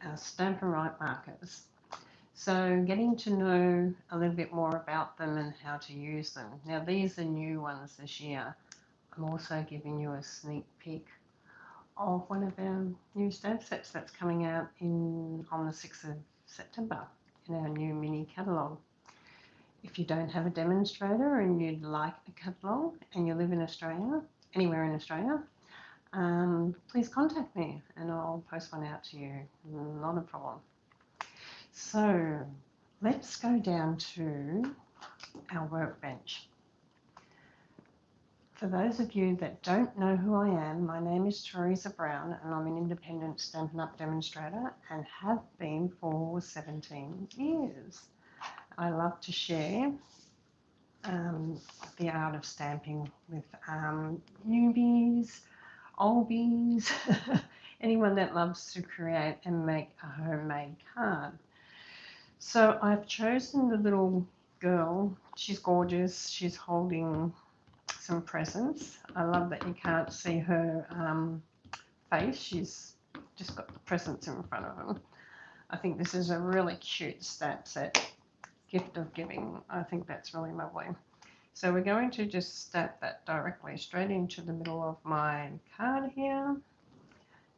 our Stampin Write markers. So getting to know a little bit more about them and how to use them. Now these are new ones this year. I'm also giving you a sneak peek of one of our new stamp sets that's coming out on the 6th of September in our new mini catalogue. If you don't have a demonstrator and you'd like a catalogue and you live in Australia, anywhere in Australia, please contact me and I'll post one out to you. Not a problem. So let's go down to our workbench. For those of you that don't know who I am, my name is Teresa Brown and I'm an independent Stampin' Up! Demonstrator and have been for 17 years. I love to share the art of stamping with newbies, oldies, anyone that loves to create and make a homemade card. So I've chosen the little girl. She's gorgeous. She's holding some presents. I love that you can't see her face. She's just got the presents in front of her. I think this is a really cute stamp set. Gift of giving. I think that's really lovely. So we're going to just stamp that directly straight into the middle of my card here.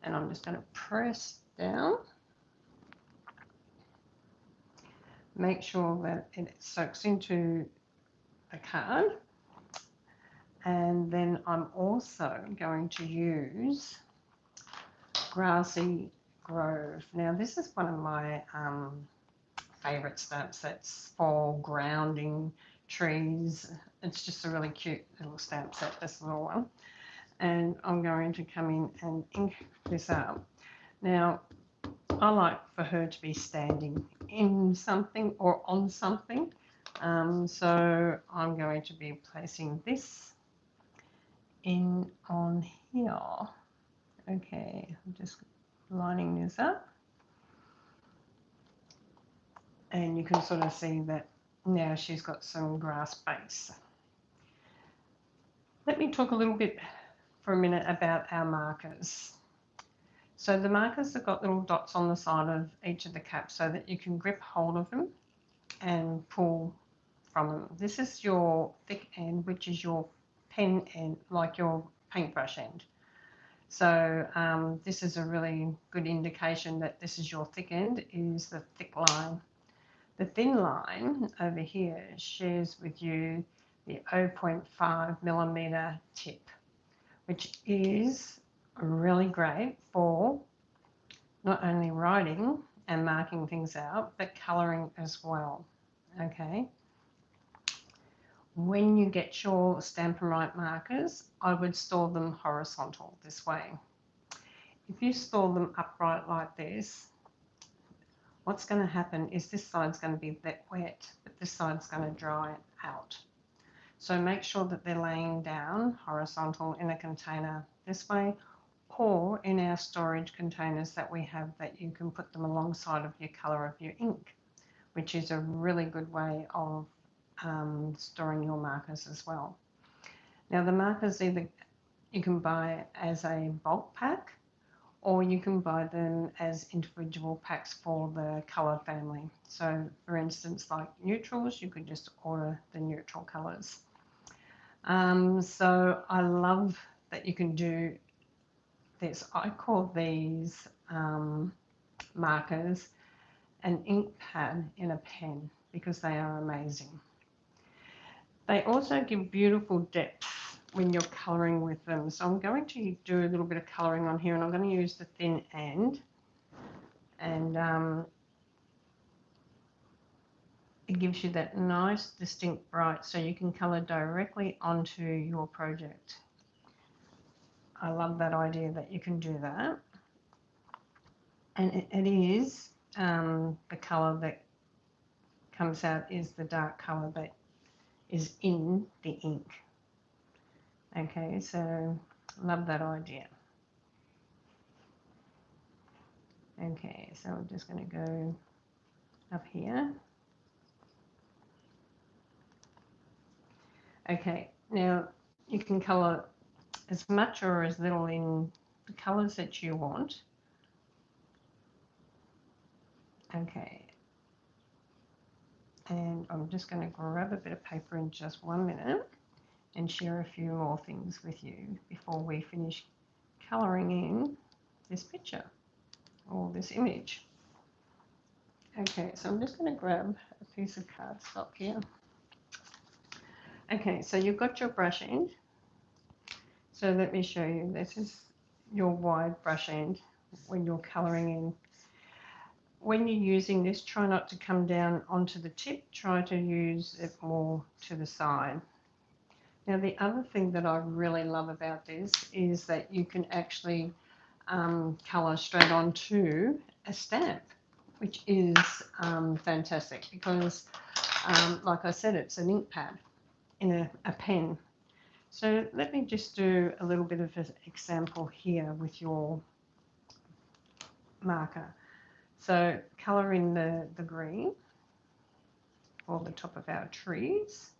And I'm just going to press down. Make sure that it soaks into the card. And then I'm also going to use Grassy Grove. Now this is one of my favourite stamp sets for grounding trees. It's just a really cute little stamp set, this little one. And I'm going to come in and ink this up. Now I like for her to be standing in something or on something. So I'm going to be placing this in on here. Okay, I'm just lining this up. And you can sort of see that now she's got some grass base. Let me talk a little bit for a minute about our markers. So the markers have got little dots on the side of each of the caps so that you can grip hold of them and pull from them. This is your thick end, which is your pen end, like your paintbrush end. So this is a really good indication that this is your thick end, is the thick line. The thin line over here shares with you the 0.5 millimeter tip, which is really great for not only writing and marking things out, but colouring as well. Okay. When you get your Stampin' Write markers, I would store them horizontal this way. If you store them upright like this, what's going to happen is this side's going to be wet, but this side's going to dry out. So make sure that they're laying down horizontal in a container this way, or in our storage containers that we have that you can put them alongside of your colour of your ink, which is a really good way of storing your markers as well. Now the markers either you can buy as a bulk pack or you can buy them as individual packs for the colour family. So for instance, like neutrals, you could just order the neutral colours. So I love that you can do this. I call these markers an ink pad in a pen because they are amazing. They also give beautiful depth when you're colouring with them. So I'm going to do a little bit of colouring on here, and I'm going to use the thin end. And it gives you that nice distinct bright so you can colour directly onto your project. I love that idea that you can do that. And it is the colour that comes out is the dark colour that is in the ink. Okay, so love that idea. Okay, so I'm just going to go up here. Okay, now you can colour as much or as little in the colours that you want. Okay, and I'm just going to grab a bit of paper in just 1 minute and share a few more things with you before we finish colouring in this picture or this image. Okay, so I'm just going to grab a piece of cardstock here. Okay, so you've got your brush end. So let me show you. This is your wide brush end when you're colouring in. When you're using this, try not to come down onto the tip. Try to use it more to the side. Now, the other thing that I really love about this is that you can actually colour straight onto a stamp, which is fantastic because, like I said, it's an ink pad in a pen. So let me just do a little bit of an example here with your marker. So colour in the green or the top of our trees.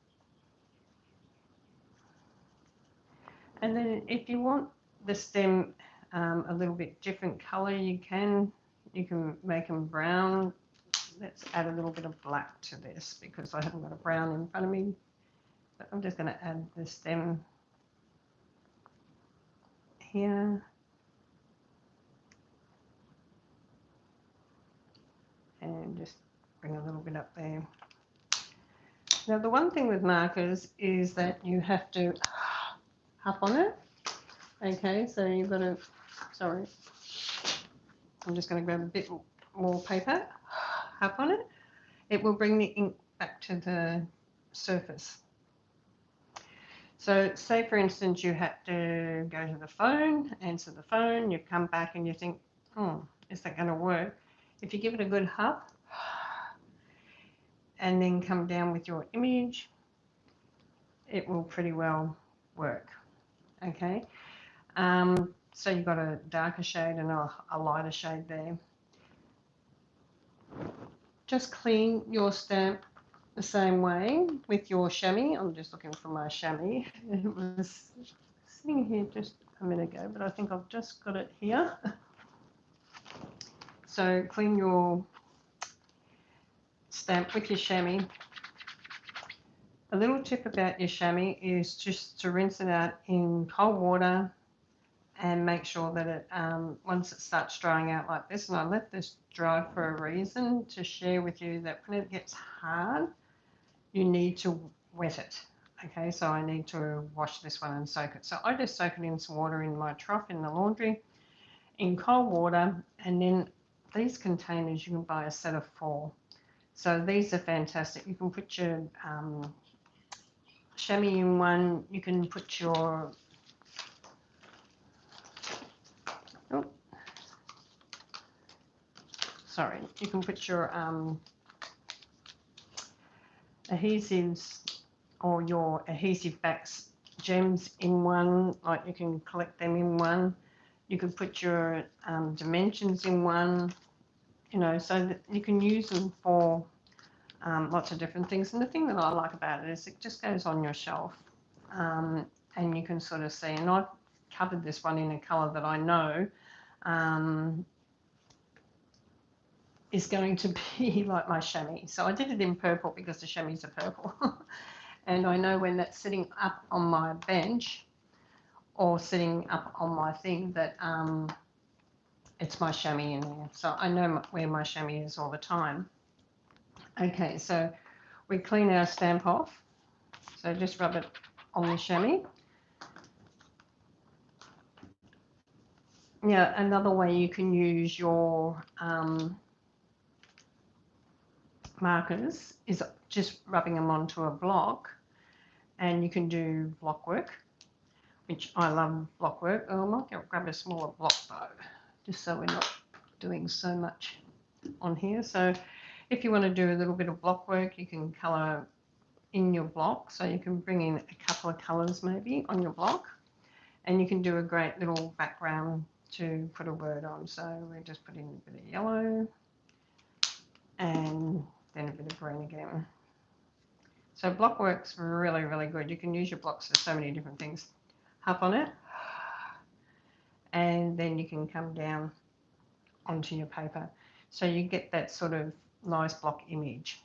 And then if you want the stem a little bit different colour, you can make them brown. Let's add a little bit of black to this because I haven't got a brown in front of me. But I'm just going to add the stem here. And just bring a little bit up there. Now the one thing with markers is that you have to huff on it. Okay, so you've got to, sorry, I'm just going to grab a bit more paper, huff on it. It will bring the ink back to the surface. So say for instance you had to go to the phone, answer the phone, you come back and you think, oh, is that going to work? If you give it a good huff and then come down with your image, it will pretty well work. Okay, so you've got a darker shade and a lighter shade there. Just clean your stamp the same way with your chamois. I'm just looking for my chamois. It was sitting here just a minute ago, but I think I've just got it here. So clean your stamp with your chamois. A little tip about your chamois is just to rinse it out in cold water and make sure that it, once it starts drying out like this, and I let this dry for a reason, to share with you that when it gets hard, you need to wet it. Okay, so I need to wash this one and soak it. So I just soak it in some water in my trough in the laundry, in cold water, and then these containers you can buy a set of 4. So these are fantastic. You can put your chamois in one, you can put your you can put your adhesives or your adhesive backs gems in one, like you can collect them in one. You can put your dimensions in one, you know, so that you can use them for lots of different things. And the thing that I like about it is it just goes on your shelf, and you can sort of see. And I've covered this one in a colour that I know is going to be like my chamois. So I did it in purple because the chamois are purple. And I know when that's sitting up on my bench or sitting up on my thing that it's my chamois in there. So I know where my chamois is all the time. Okay, so we clean our stamp off. So just rub it on the chamois. Yeah, another way you can use your markers is just rubbing them onto a block, and you can do block work, which I love block work. Oh, I might grab a smaller block though, just so we're not doing so much on here. So if you want to do a little bit of block work, you can colour in your block. So you can bring in a couple of colours maybe on your block, and you can do a great little background to put a word on. So we just put in a bit of yellow and then a bit of green again. So block work's really, really good. You can use your blocks for so many different things. Huff on it, and then you can come down onto your paper. So you get that sort of nice block image,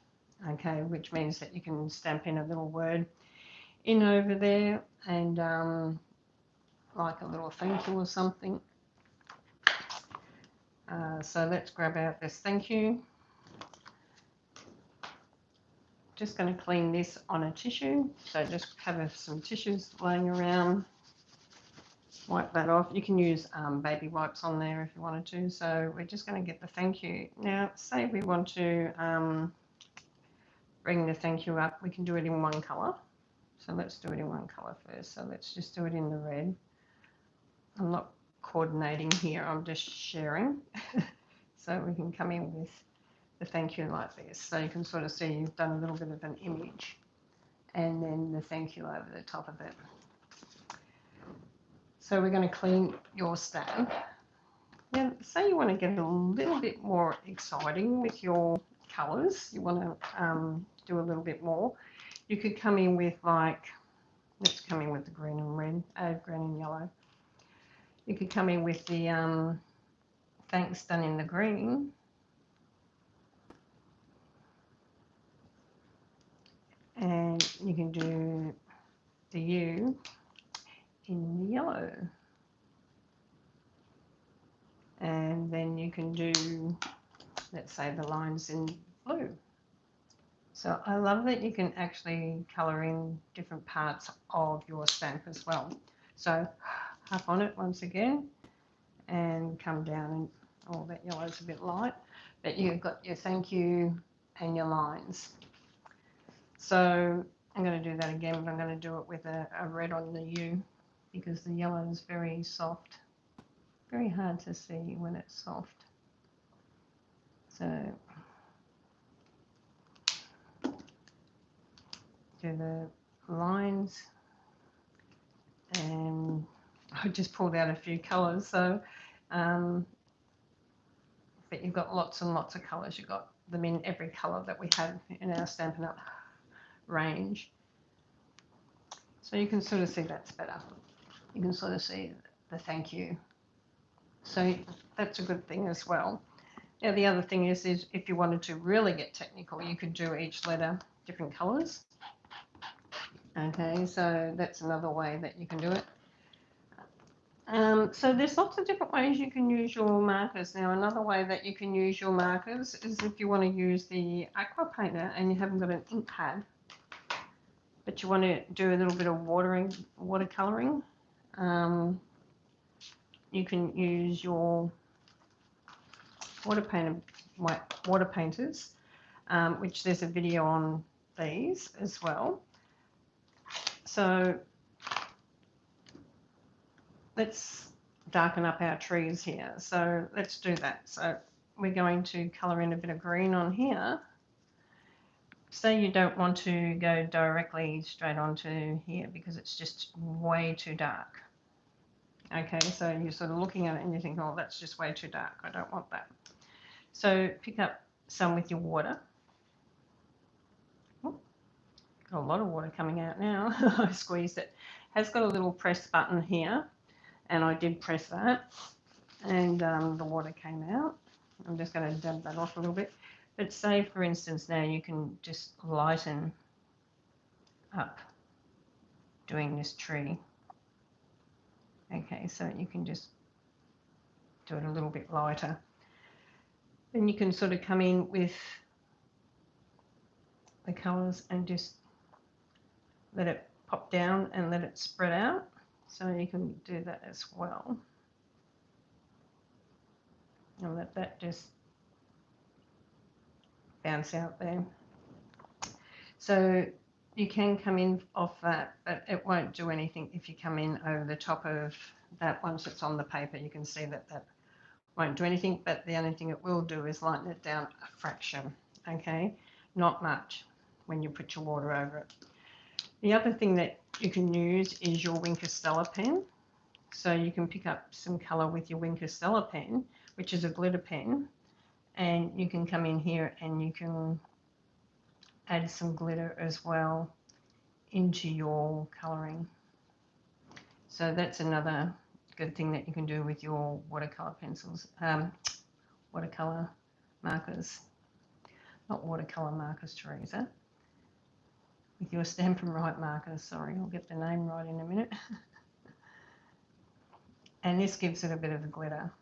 okay, which means that you can stamp in a little word in over there, and like a little thank you or something. So let's grab out this thank you. Just going to clean this on a tissue. So just have some tissues laying around. Wipe that off. You can use baby wipes on there if you wanted to. So we're just going to get the thank you. Now, say we want to bring the thank you up. We can do it in one colour. So let's do it in one colour first. So let's just do it in the red. I'm not coordinating here. I'm just sharing. So we can come in with the thank you like this. So you can sort of see you've done a little bit of an image. And then the thank you over the top of it. So we're going to clean your stamp. Now, say you want to get a little bit more exciting with your colours. You want to do a little bit more. You could come in with like, let's come in with the green and red, green and yellow. You could come in with the thanks done in the green. And you can do the U in the yellow, and then you can do, let's say, the lines in blue. So I love that you can actually colour in different parts of your stamp as well. So up on it once again and come down, and oh, that yellow's a bit light, but you've got your thank you and your lines. So I'm going to do that again, but I'm going to do it with a red on the U, because the yellow is very soft, very hard to see when it's soft. So do the lines, and I just pulled out a few colours. So, but you've got lots and lots of colours. You've got them in every colour that we have in our Stampin' Up range. So you can sort of see that's better. You can sort of see the thank you. So that's a good thing as well. Now the other thing is if you wanted to really get technical, you could do each letter different colours. Okay, so that's another way that you can do it. So there's lots of different ways you can use your markers. Now another way that you can use your markers is if you want to use the aqua painter and you haven't got an ink pad, but you want to do a little bit of watercolouring. You can use your water painters, which there's a video on these as well. So let's darken up our trees here. So let's do that. So we're going to colour in a bit of green on here. Say you don't want to go directly straight onto here because it's just way too dark. Okay, so you're sort of looking at it and you think, oh, that's just way too dark. I don't want that. So pick up some with your water. Oh, got a lot of water coming out now. I squeezed it. Has got a little press button here, and I did press that, and the water came out. I'm just going to dab that off a little bit. But say, for instance, now you can just lighten up doing this tree. Okay, so you can just do it a little bit lighter. Then you can sort of come in with the colours and just let it pop down and let it spread out. So you can do that as well. And let that just bounce out there. So you can come in off that, but it won't do anything if you come in over the top of that. Once it's on the paper, you can see that that won't do anything, but the only thing it will do is lighten it down a fraction, okay? Not much when you put your water over it. The other thing that you can use is your Wink of Stella pen. So you can pick up some colour with your Wink of Stella pen, which is a glitter pen, and you can come in here and you can add some glitter as well into your colouring. So that's another good thing that you can do with your watercolour pencils, watercolour markers, not watercolour markers, Teresa, with your Stampin' Write markers. Sorry, I'll get the name right in a minute. And this gives it a bit of a glitter.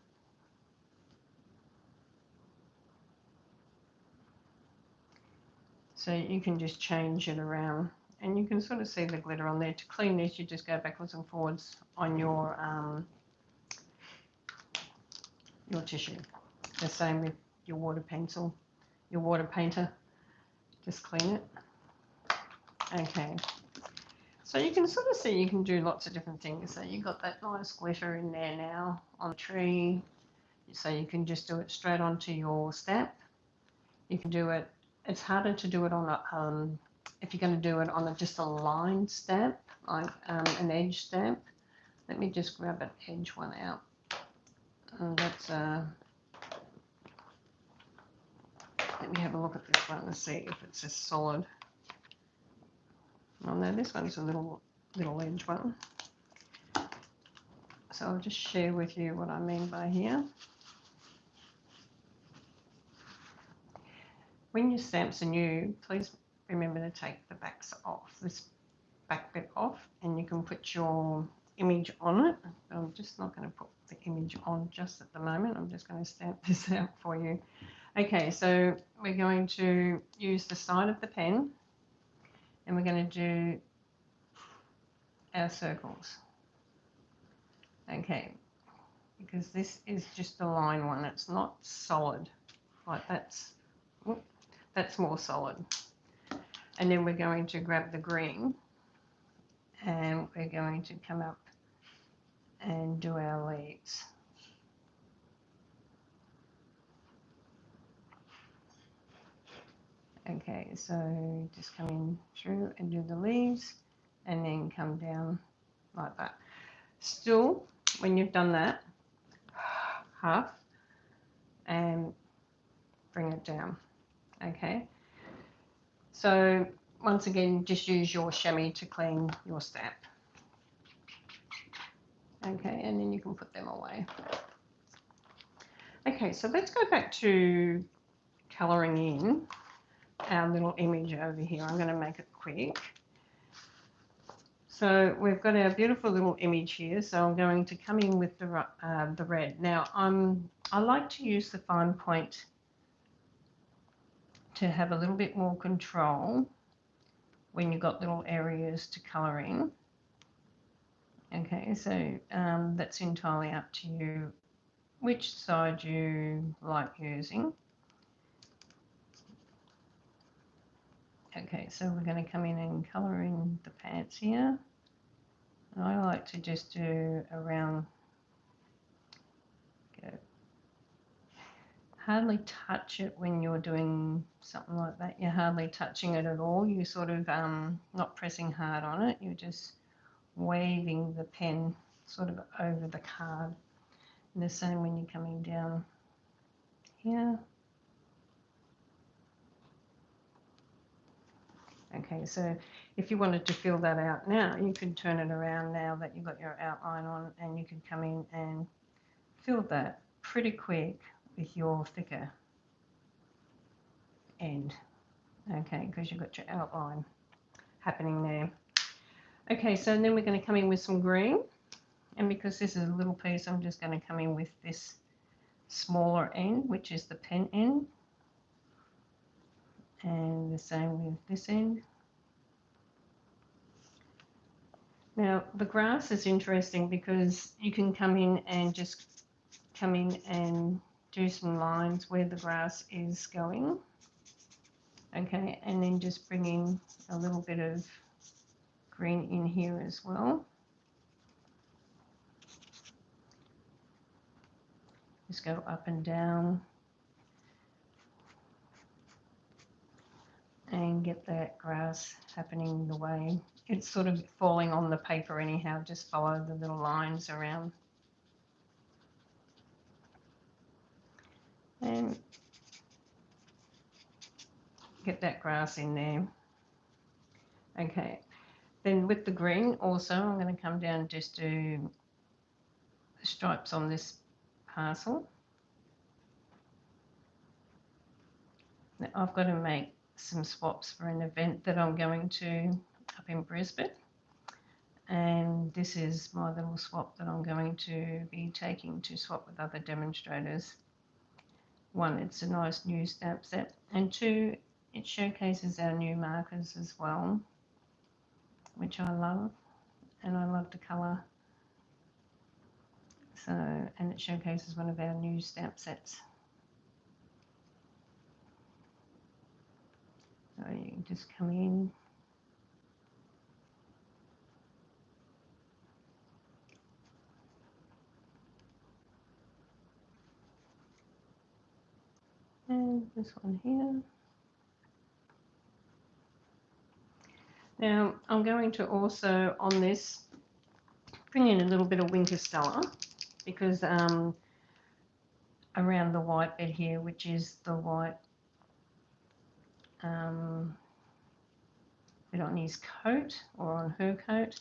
So you can just change it around, and you can sort of see the glitter on there. To clean this, you just go backwards and forwards on your tissue. The same with your water pencil, your water painter. Just clean it. Okay. So you can sort of see you can do lots of different things. So you've got that nice glitter in there now on the tree. So you can just do it straight onto your stamp. You can do it. It's harder to do it on a, if you're going to do it on just a line stamp, like an edge stamp. Let me just grab an edge one out. Let me have a look at this one and see if it's a solid. Oh no, this one's a little edge one. So I'll just share with you what I mean by here. When your stamps are new, please remember to take the backs off, this back bit off, and you can put your image on it. I'm just not going to put the image on just at the moment. I'm just going to stamp this out for you. Okay, so we're going to use the side of the pen, and we're going to do our circles. Okay, because this is just a line one. It's not solid. Like that's more solid. And then we're going to grab the green, and we're going to come up and do our leaves. Okay, so just come in through and do the leaves, and then come down like that. Still, when you've done that, half, and bring it down. Okay, so once again, just use your chamois to clean your stamp. Okay, and then you can put them away. Okay, so let's go back to colouring in our little image over here. I'm going to make it quick. So we've got our beautiful little image here. So I'm going to come in with the red. Now I like to use the fine point to have a little bit more control when you've got little areas to colour in. Okay, so that's entirely up to you which side you like using. Okay, so we're going to come in and colour in the pants here. And I like to just do around, hardly touch it when you're doing something like that. You're hardly touching it at all. You're sort of not pressing hard on it. You're just waving the pen sort of over the card. And the same when you're coming down here. Okay, so if you wanted to fill that out now, you could turn it around now that you've got your outline on, and you could come in and fill that pretty quick with your thicker end. Okay, because you've got your outline happening there. Okay, so then we're going to come in with some green, and because this is a little piece, I'm just going to come in with this smaller end, which is the pen end. And the same with this end. Now the grass is interesting because you can come in and just come in and do some lines where the grass is going. Okay, and then just bring in a little bit of green in here as well. Just go up and down. And get that grass happening the way it's sort of falling on the paper anyhow. Just follow the little lines around. And get that grass in there. Okay, then with the green also, I'm going to come down and just do the stripes on this parcel. Now I've got to make some swaps for an event that I'm going to up in Brisbane, and this is my little swap that I'm going to be taking to swap with other demonstrators. One, it's a nice new stamp set, and two, it showcases our new markers as well, which I love, and I love the colour. So, and it showcases one of our new stamp sets. So you can just come in. And this one here. Now I'm going to also on this bring in a little bit of Winter Stellar, because around the white bit here, which is the white bit on his coat or on her coat,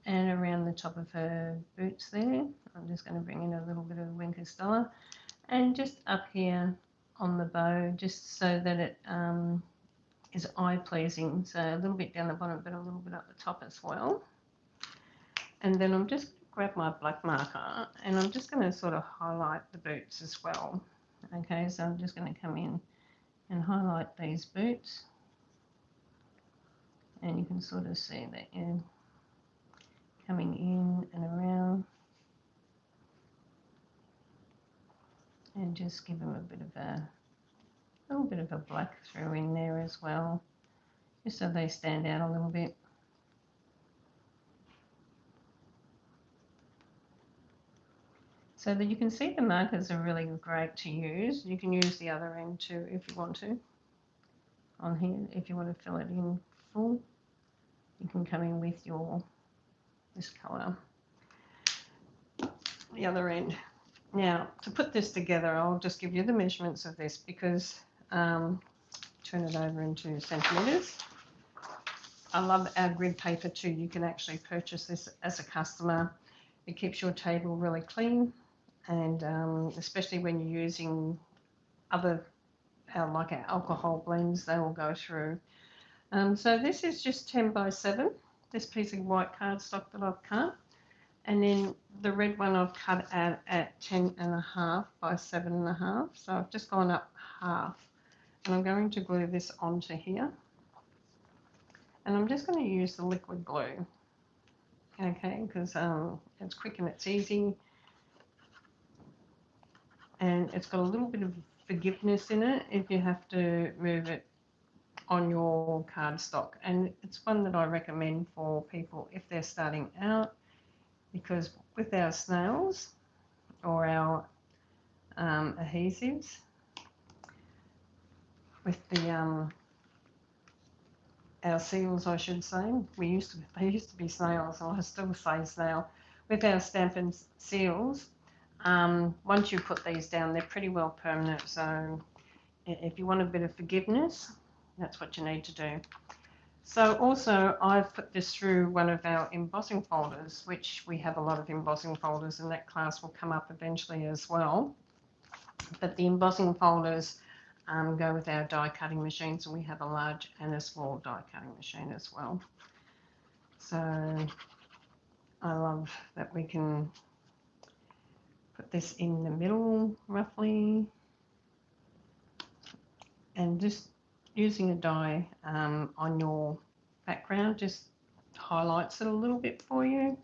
and around the top of her boots there, I'm just going to bring in a little bit of Winter Stellar, and just up here on the bow, just so that it is eye pleasing. So a little bit down the bottom, but a little bit up the top as well. And then I'm just grab my black marker, and I'm just going to sort of highlight the boots as well. Okay, so I'm just going to come in and highlight these boots, and you can sort of see that you're coming in and around, and just give them a little bit of a black through in there as well, just so they stand out a little bit. So that you can see the markers are really great to use. You can use the other end too if you want to. On here, if you want to fill it in full, you can come in with this colour. The other end. Now, to put this together, I'll just give you the measurements of this, because turn it over into centimetres. I love our grid paper too. You can actually purchase this as a customer. It keeps your table really clean, and especially when you're using other like our alcohol blends, they will go through. So this is just 10 by 7, this piece of white cardstock that I've cut, and then the red one I've cut out at 10.5 by 7.5. So I've just gone up half, and I'm going to glue this onto here, and I'm just going to use the liquid glue, okay, because it's quick and it's easy, and it's got a little bit of forgiveness in it if you have to move it on your cardstock, and it's one that I recommend for people if they're starting out, because with our snails or our adhesives, with the our seals, I should say, they used to be snails, or I still say snail. With our Stampin' seals, once you put these down, they're pretty well permanent. So if you want a bit of forgiveness, that's what you need to do. So also, I've put this through one of our embossing folders, which we have a lot of embossing folders, and that class will come up eventually as well. But the embossing folders go with our die cutting machines, and we have a large and a small die cutting machine as well. So I love that we can put this in the middle roughly, and just using a die on your background just highlights it a little bit for you.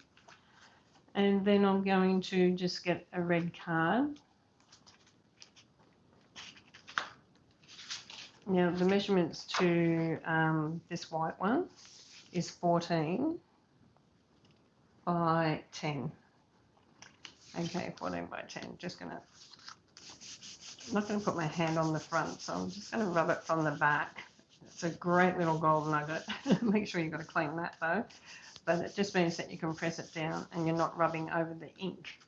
And then I'm going to just get a red card. Now the measurements to this white one is 14 by 10. Okay, 14 by 10. I'm not going to put my hand on the front, so I'm just going to rub it from the back. It's a great little gold nugget. Make sure you've got to clean that though. But it just means that you can press it down and you're not rubbing over the ink.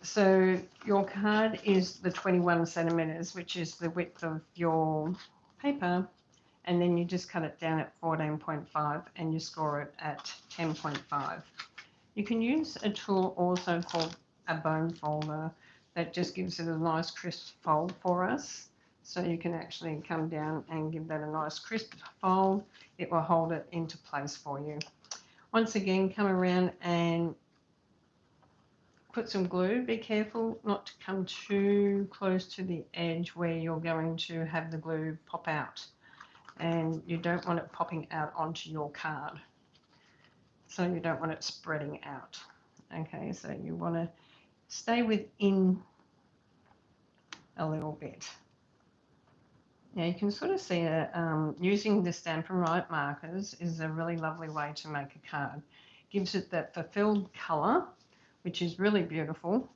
So your card is the 21 centimetres, which is the width of your paper, and then you just cut it down at 14.5 and you score it at 10.5. You can use a tool also called a bone folder that just gives it a nice crisp fold for us. So you can actually come down and give that a nice crisp fold. It will hold it into place for you. Once again, come around and put some glue. Be careful not to come too close to the edge where you're going to have the glue pop out. And you don't want it popping out onto your card. So you don't want it spreading out. Okay, so you want to stay within a little bit. Now you can sort of see that using the Stampin Write markers is a really lovely way to make a card. Gives it that fulfilled colour, which is really beautiful,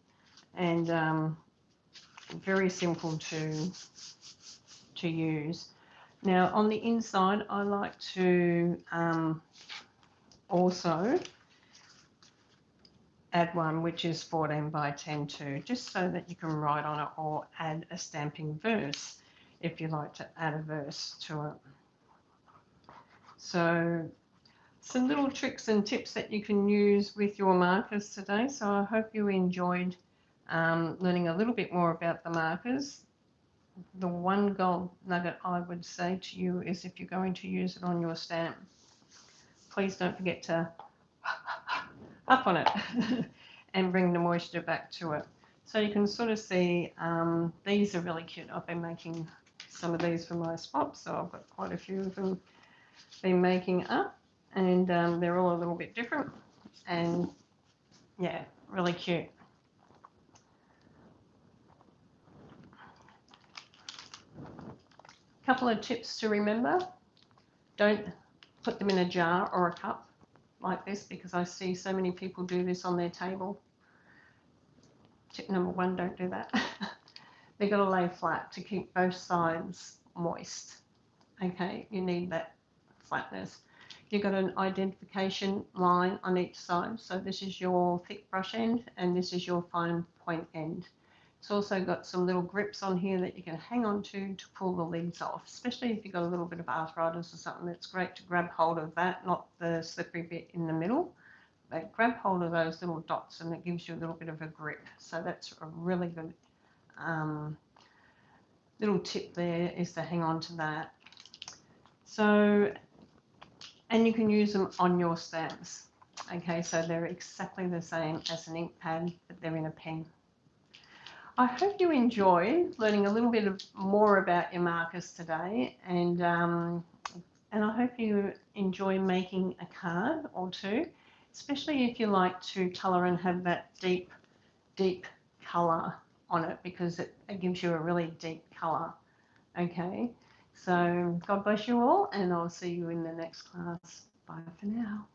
and very simple to use. Now on the inside, I like to also add one which is 14 by 10 too, just so that you can write on it, or add a stamping verse if you like to add a verse to it. So some little tricks and tips that you can use with your markers today. So I hope you enjoyed learning a little bit more about the markers. The one gold nugget I would say to you is, if you're going to use it on your stamp, please don't forget to up on it and bring the moisture back to it. So you can sort of see these are really cute. I've been making some of these for my spots, so I've got quite a few of them been making up, and they're all a little bit different, and yeah, really cute. Couple of tips to remember: don't put them in a jar or a cup like this, because I see so many people do this on their table. Tip number one, don't do that. They've got to lay flat to keep both sides moist. Okay, you need that flatness. You've got an identification line on each side. So this is your thick brush end and this is your fine point end. It's also got some little grips on here that you can hang on to pull the lids off, especially if you've got a little bit of arthritis or something. It's great to grab hold of that, not the slippery bit in the middle, but grab hold of those little dots and it gives you a little bit of a grip. So that's a really good little tip there, is to hang on to that. So, and you can use them on your stamps. Okay, so they're exactly the same as an ink pad, but they're in a pen. I hope you enjoy learning a little bit more about your markers today, and I hope you enjoy making a card or two, especially if you like to colour and have that deep colour on it, because it gives you a really deep colour. Okay, so God bless you all, and I'll see you in the next class. Bye for now.